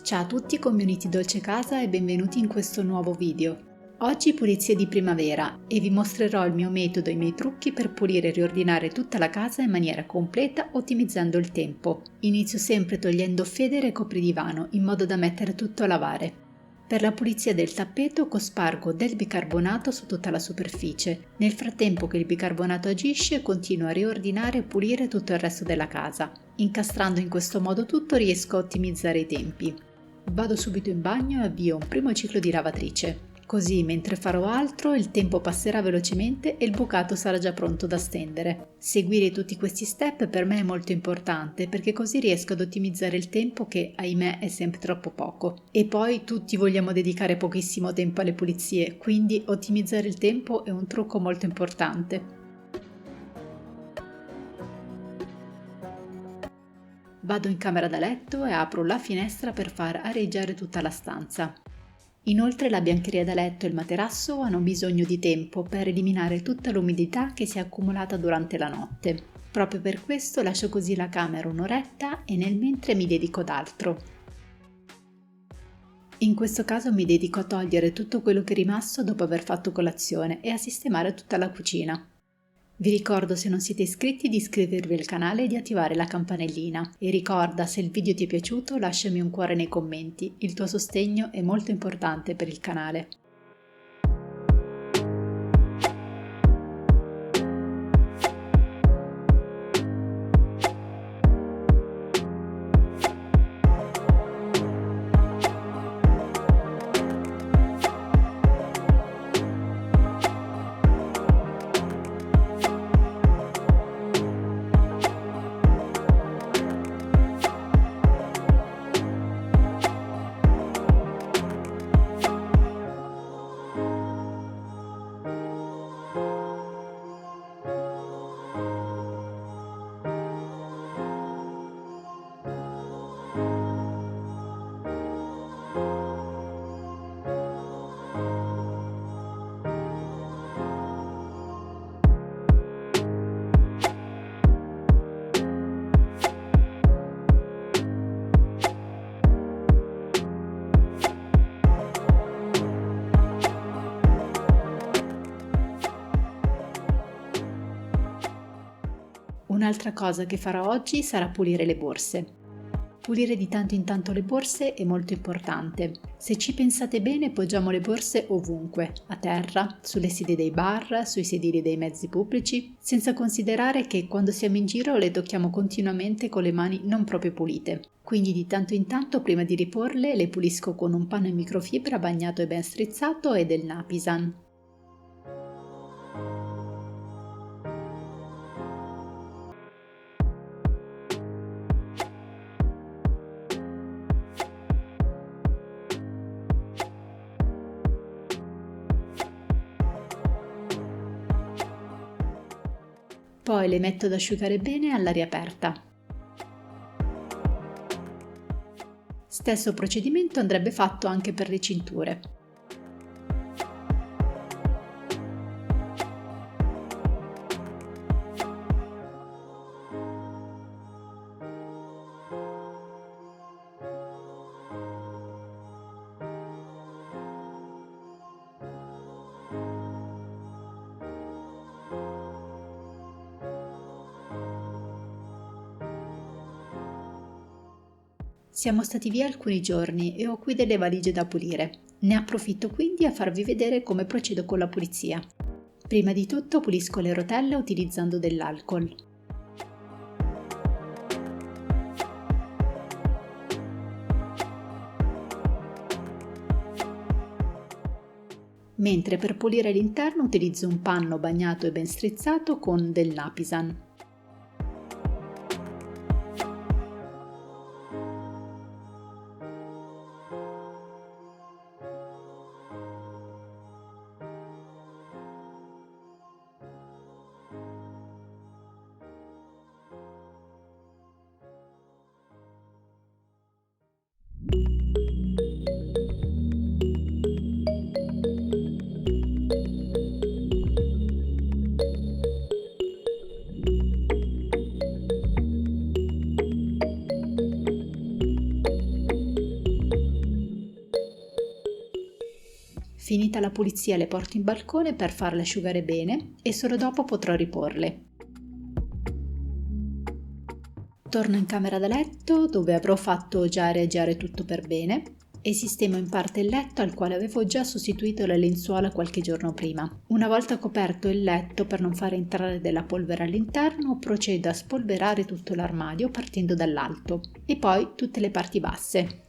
Ciao a tutti community Dolce Casa e benvenuti in questo nuovo video. Oggi pulizie di primavera e vi mostrerò il mio metodo e i miei trucchi per pulire e riordinare tutta la casa in maniera completa ottimizzando il tempo. Inizio sempre togliendo federe e copridivano in modo da mettere tutto a lavare. Per la pulizia del tappeto cospargo del bicarbonato su tutta la superficie. Nel frattempo che il bicarbonato agisce continuo a riordinare e pulire tutto il resto della casa. Incastrando in questo modo tutto riesco a ottimizzare i tempi. Vado subito in bagno e avvio un primo ciclo di lavatrice. Così, mentre farò altro, il tempo passerà velocemente e il bucato sarà già pronto da stendere. Seguire tutti questi step per me è molto importante perché così riesco ad ottimizzare il tempo che, ahimè, è sempre troppo poco. E poi tutti vogliamo dedicare pochissimo tempo alle pulizie, quindi ottimizzare il tempo è un trucco molto importante. Vado in camera da letto e apro la finestra per far areggiare tutta la stanza. Inoltre la biancheria da letto e il materasso hanno bisogno di tempo per eliminare tutta l'umidità che si è accumulata durante la notte. Proprio per questo lascio così la camera un'oretta e nel mentre mi dedico ad altro. In questo caso mi dedico a togliere tutto quello che è rimasto dopo aver fatto colazione e a sistemare tutta la cucina. Vi ricordo, se non siete iscritti, di iscrivervi al canale e di attivare la campanellina. E ricorda, se il video ti è piaciuto, lasciami un cuore nei commenti. Il tuo sostegno è molto importante per il canale. Un'altra cosa che farò oggi sarà pulire le borse. Pulire di tanto in tanto le borse è molto importante. Se ci pensate bene, poggiamo le borse ovunque, a terra, sulle sedie dei bar, sui sedili dei mezzi pubblici, senza considerare che quando siamo in giro le tocchiamo continuamente con le mani non proprio pulite. Quindi di tanto in tanto, prima di riporle, le pulisco con un panno in microfibra bagnato e ben strizzato e del Napisan. Poi le metto ad asciugare bene all'aria aperta. Stesso procedimento andrebbe fatto anche per le cinture. Siamo stati via alcuni giorni e ho qui delle valigie da pulire. Ne approfitto quindi a farvi vedere come procedo con la pulizia. Prima di tutto pulisco le rotelle utilizzando dell'alcol. Mentre per pulire l'interno utilizzo un panno bagnato e ben strizzato con del Napisan. Finita la pulizia le porto in balcone per farle asciugare bene e solo dopo potrò riporle. Torno in camera da letto dove avrò fatto già areggiare tutto per bene e sistemo in parte il letto al quale avevo già sostituito le lenzuola qualche giorno prima. Una volta coperto il letto per non fare entrare della polvere all'interno, procedo a spolverare tutto l'armadio partendo dall'alto e poi tutte le parti basse.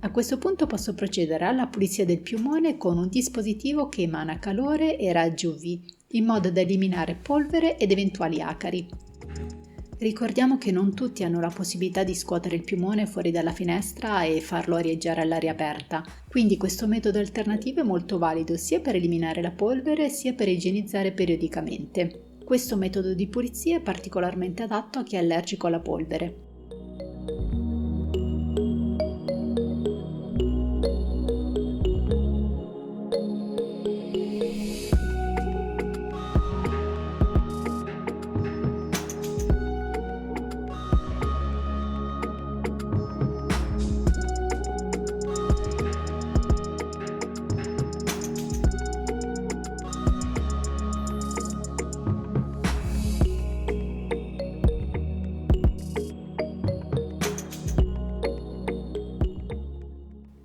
A questo punto posso procedere alla pulizia del piumone con un dispositivo che emana calore e raggi UV, in modo da eliminare polvere ed eventuali acari. Ricordiamo che non tutti hanno la possibilità di scuotere il piumone fuori dalla finestra e farlo arieggiare all'aria aperta, quindi questo metodo alternativo è molto valido sia per eliminare la polvere sia per igienizzare periodicamente. Questo metodo di pulizia è particolarmente adatto a chi è allergico alla polvere.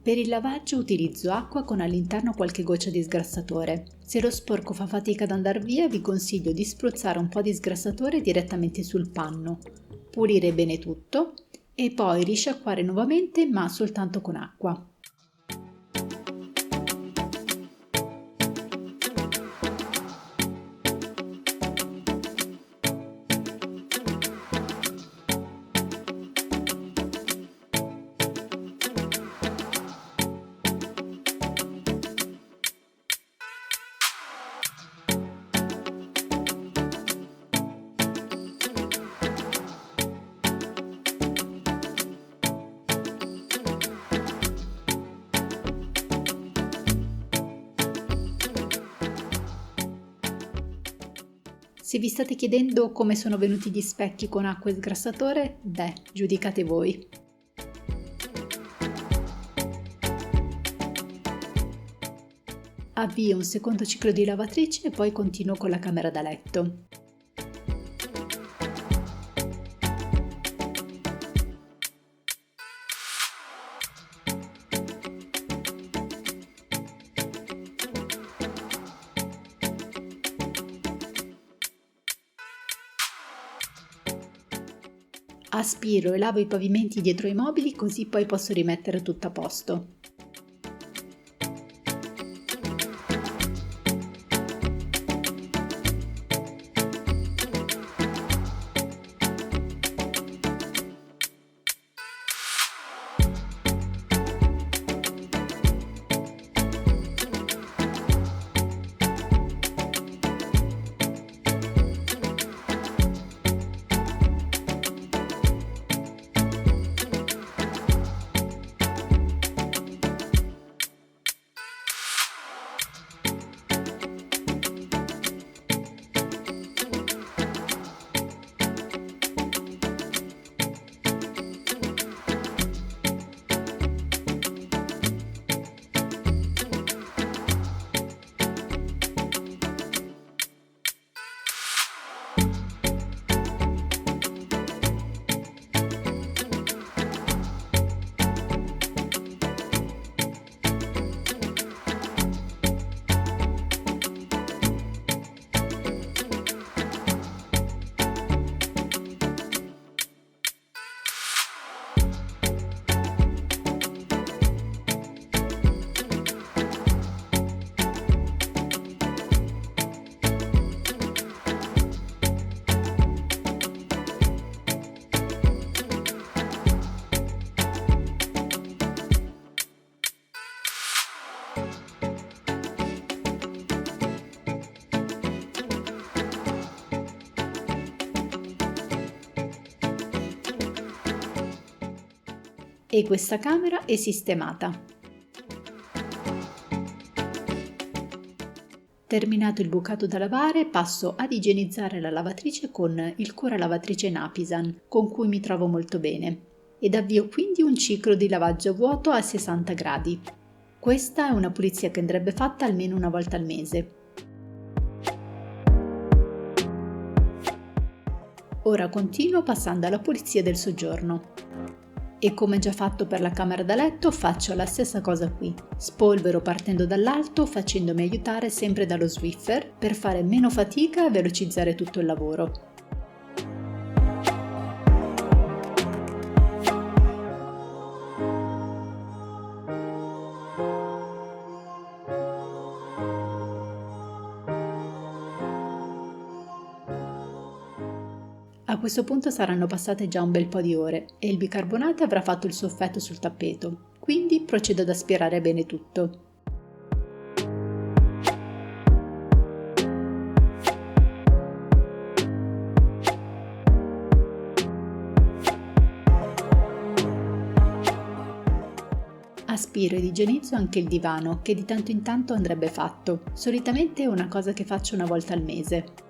Per il lavaggio utilizzo acqua con all'interno qualche goccia di sgrassatore. Se lo sporco fa fatica ad andar via, vi consiglio di spruzzare un po' di sgrassatore direttamente sul panno, pulire bene tutto e poi risciacquare nuovamente ma soltanto con acqua. Se vi state chiedendo come sono venuti gli specchi con acqua e sgrassatore, giudicate voi. Avvio un secondo ciclo di lavatrice e poi continuo con la camera da letto. Aspiro e lavo i pavimenti dietro i mobili così poi posso rimettere tutto a posto. E questa camera è sistemata. Terminato il bucato da lavare, passo ad igienizzare la lavatrice con il cura lavatrice Napisan, con cui mi trovo molto bene, ed avvio quindi un ciclo di lavaggio vuoto a 60 gradi. Questa è una pulizia che andrebbe fatta almeno una volta al mese. Ora continuo passando alla pulizia del soggiorno. E come già fatto per la camera da letto, faccio la stessa cosa qui. Spolvero partendo dall'alto, facendomi aiutare sempre dallo Swiffer per fare meno fatica e velocizzare tutto il lavoro. A questo punto saranno passate già un bel po' di ore e il bicarbonato avrà fatto il suo effetto sul tappeto, quindi procedo ad aspirare bene tutto. Aspiro ed igienizzo anche il divano, che di tanto in tanto andrebbe fatto. Solitamente è una cosa che faccio una volta al mese.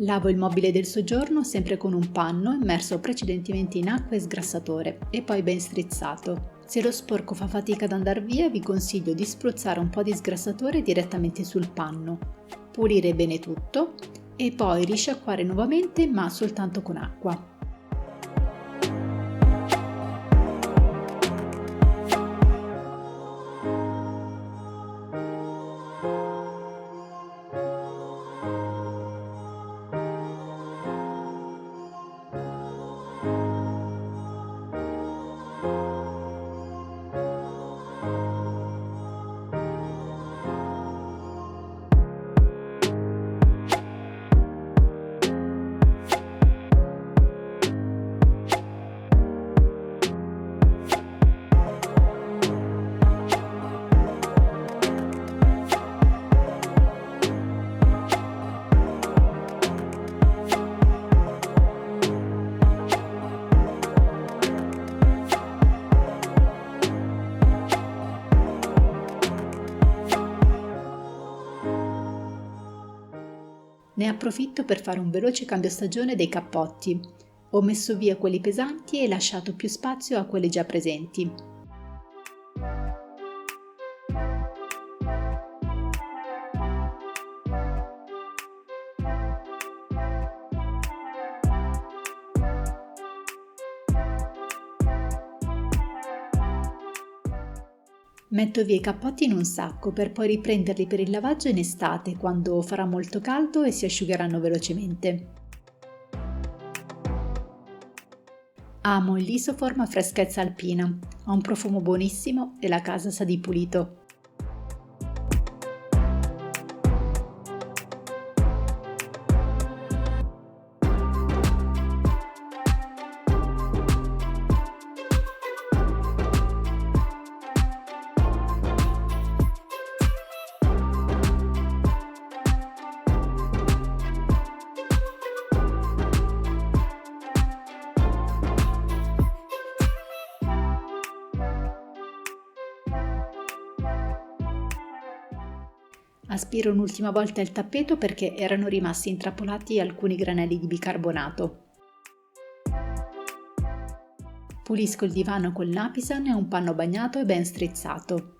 Lavo il mobile del soggiorno sempre con un panno immerso precedentemente in acqua e sgrassatore e poi ben strizzato. Se lo sporco fa fatica ad andare via, vi consiglio di spruzzare un po' di sgrassatore direttamente sul panno, pulire bene tutto e poi risciacquare nuovamente, ma soltanto con acqua. Ne approfitto per fare un veloce cambio stagione dei cappotti. Ho messo via quelli pesanti e lasciato più spazio a quelli già presenti. Metto via i cappotti in un sacco per poi riprenderli per il lavaggio in estate, quando farà molto caldo e si asciugheranno velocemente. Amo il Lisoform a freschezza alpina, ha un profumo buonissimo e la casa sa di pulito. Aspiro un'ultima volta il tappeto perché erano rimasti intrappolati alcuni granelli di bicarbonato. Pulisco il divano col Napisan e un panno bagnato e ben strizzato.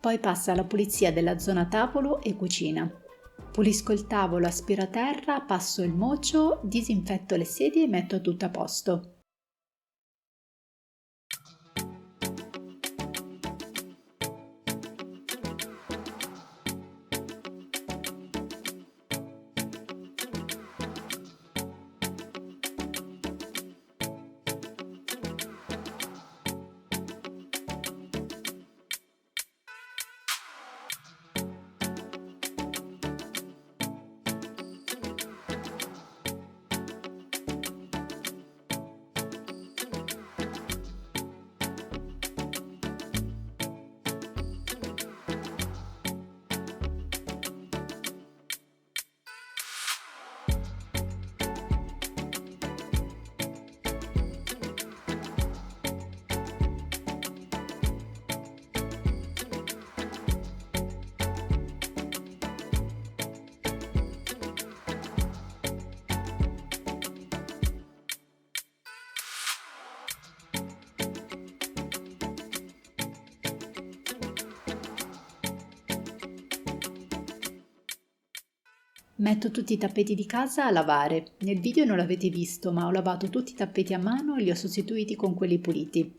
Poi passa alla pulizia della zona tavolo e cucina. Pulisco il tavolo, aspiraterra, passo il mocio, disinfetto le sedie e metto tutto a posto. Metto tutti i tappeti di casa a lavare. Nel video non l'avete visto, ma ho lavato tutti i tappeti a mano e li ho sostituiti con quelli puliti.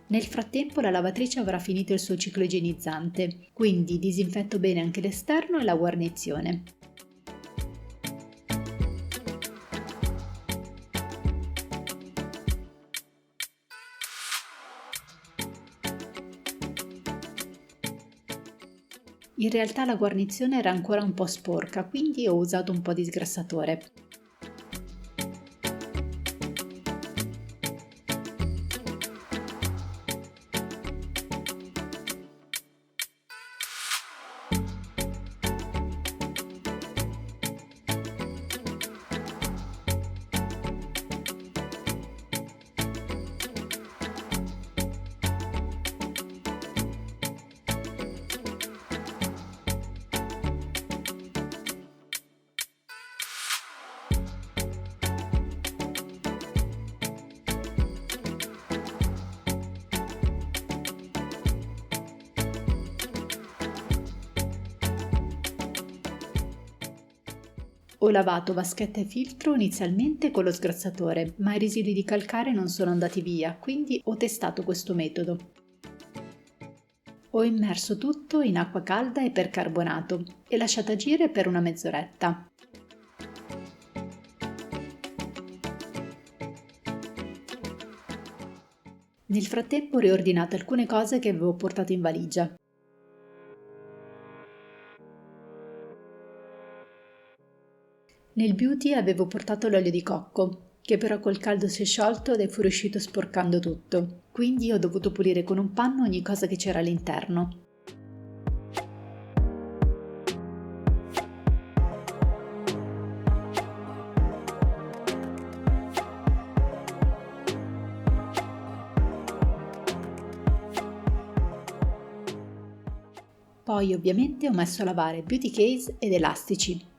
Nel frattempo la lavatrice avrà finito il suo ciclo igienizzante, quindi disinfetto bene anche l'esterno e la guarnizione. In realtà la guarnizione era ancora un po' sporca, quindi ho usato un po' di sgrassatore. Ho lavato vaschetta e filtro inizialmente con lo sgrassatore, ma i residui di calcare non sono andati via, quindi ho testato questo metodo. Ho immerso tutto in acqua calda e percarbonato e lasciato agire per una mezz'oretta. Nel frattempo ho riordinato alcune cose che avevo portato in valigia. Nel beauty avevo portato l'olio di cocco, che però col caldo si è sciolto ed è fuoriuscito sporcando tutto, quindi ho dovuto pulire con un panno ogni cosa che c'era all'interno. Poi ovviamente ho messo a lavare beauty case ed elastici.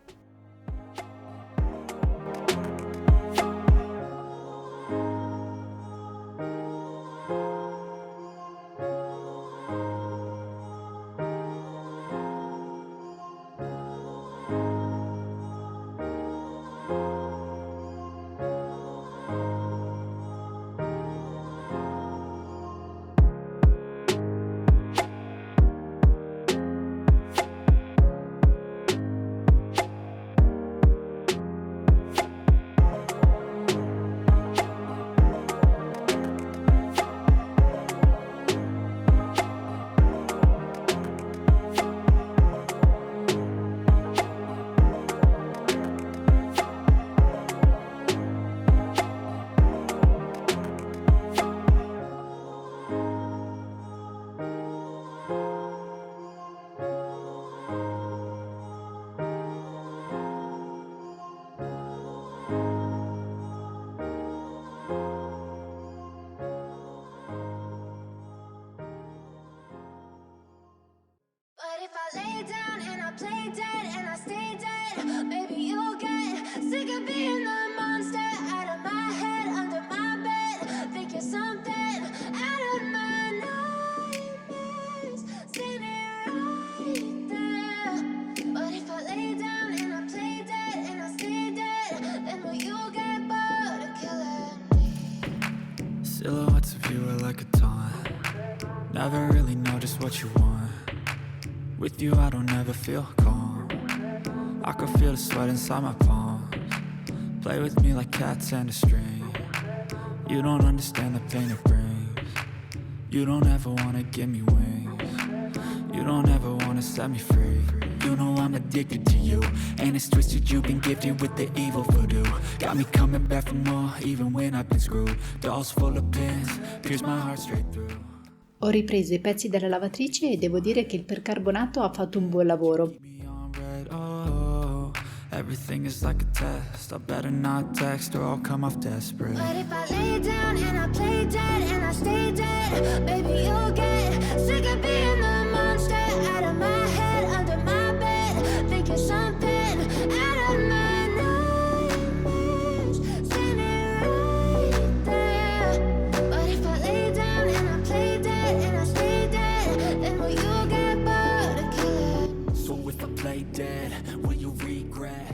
Never really know just what you want. With you I don't ever feel calm. I can feel the sweat inside my palms. Play with me like cats and a string. You don't understand the pain it brings. You don't ever wanna give me wings. You don't ever wanna set me free. You know I'm addicted to you, and it's twisted, you've been gifted with the evil voodoo. Got me coming back for more, even when I've been screwed. Dolls full of pins, pierce my heart straight through. Ho ripreso i pezzi dalla lavatrice e devo dire che il percarbonato ha fatto un buon lavoro. Everything is like a test. I better not text or I'll come off desperate. But if I lay down and I play dead and I stay dead, baby, you'll get sick of being the monster out of my head, under my bed, thinking something out of my nightmares, standing right there. But if I lay down and I play dead and I stay dead, then will you get bored of killing? So if I play dead, will you regret?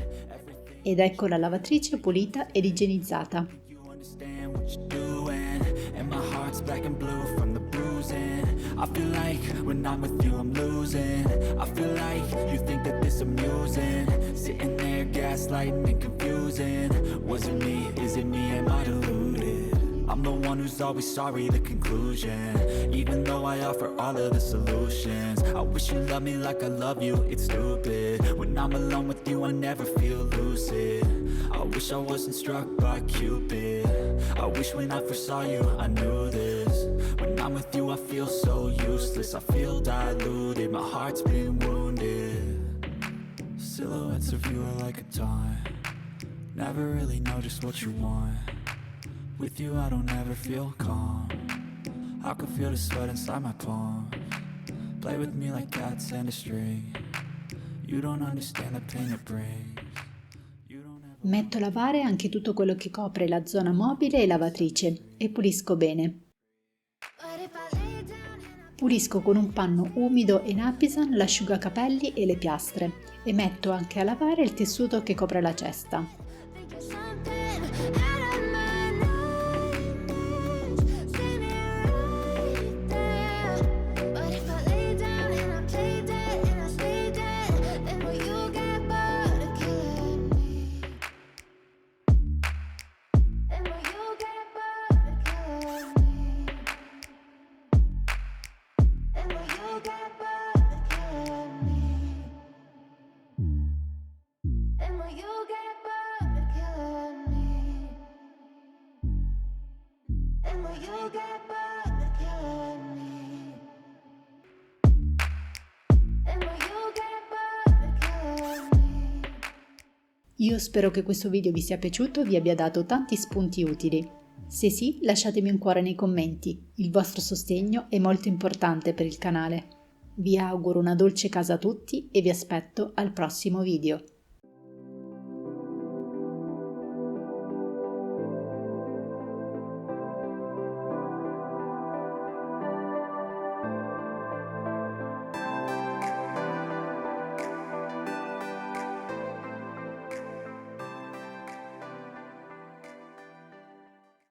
Ed ecco la lavatrice pulita ed igienizzata. You understand what you're doing, and my heart's black and blue from the bruising. I feel like when I'm with you I'm losing. I feel like you think that this amusing, sitting there gaslighting and confusing. Was it me? Is it me? Am I deluded? I'm the one who's always sorry, the conclusion. Even though I offer all of the solutions, I wish you loved me like I love you, it's stupid. When I'm alone with you I never feel lucid. I wish I wasn't struck by Cupid. I wish when I first saw you I knew this. When I'm with you I feel so useless, I feel diluted, my heart's been wounded. Silhouettes of you are like a taunt. Never really know just what you want. With you I don't ever feel calm. I can feel the sweat inside my palms. Play with me like cats and a string. You don't understand the pain it brings. Metto a lavare anche tutto quello che copre la zona mobile e lavatrice e pulisco bene. Pulisco con un panno umido e Napisan l'asciugacapelli e le piastre e metto anche a lavare il tessuto che copre la cesta. Io spero che questo video vi sia piaciuto e vi abbia dato tanti spunti utili. Se sì, lasciatemi un cuore nei commenti, il vostro sostegno è molto importante per il canale. Vi auguro una dolce casa a tutti e vi aspetto al prossimo video.